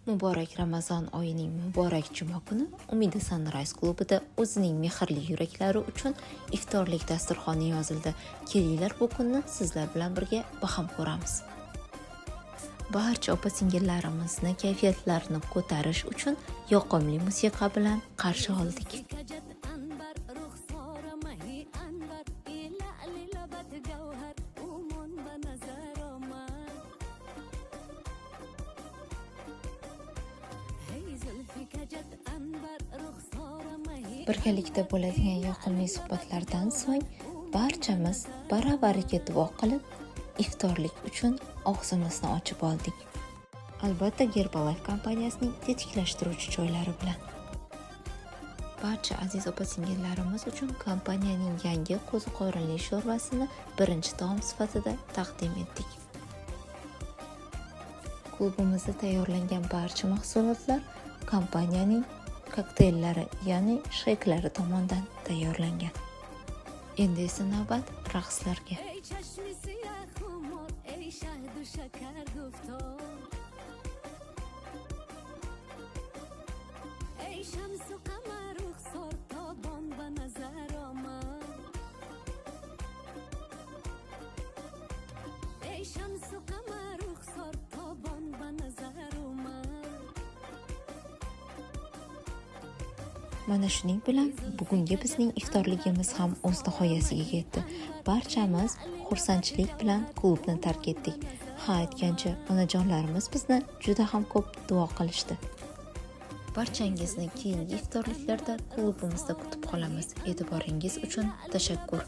Muborak Ramazon oyining muborak juma kuni Umida Sunrise klubida o'zining mehrli yuraklari uchun iftorlik dasturxoni yozildi. Kelinglar bu kunni sizlar bilan birga baham ko'ramiz. Barcha opa-singillarimizni kayfiyatlarini ko'tarish uchun yoqimli musiqa bilan qarshi oldik. Birgalikda bo'ladigan yoqimli suhbatlardan so'ng barchamiz baravariga duo qilib, iftorlik uchun og'zimizni ochib oldik. Albatta, Herbalife kompaniyasining tetiklashtiruvchi choylari bilan. Barcha aziz opa-singillarimiz uchun kompaniyaning yangi qo'ziqorinli sho'rvasini birinchi taom sifatida taqdim etdik. Klubimizda tayyorlangan barcha mahsulotlar kompaniyaning kokteyllari, ya'ni sheklari tomonidan tayyorlangan. Endi esa navbat raqslarga. Mana shuning bilan bugungi bizning iftorligimiz ham o'z nihoyasiga yetdi. Barchamiz xursandchilik bilan klubni tark etdik. Ha aytgancha, onajonlarimiz bizni juda ham ko'p duo qilishdi. Barchangizni keyingi iftorliklarda klubimizda kutib qolamiz. E'tiboringiz uchun tashakkur.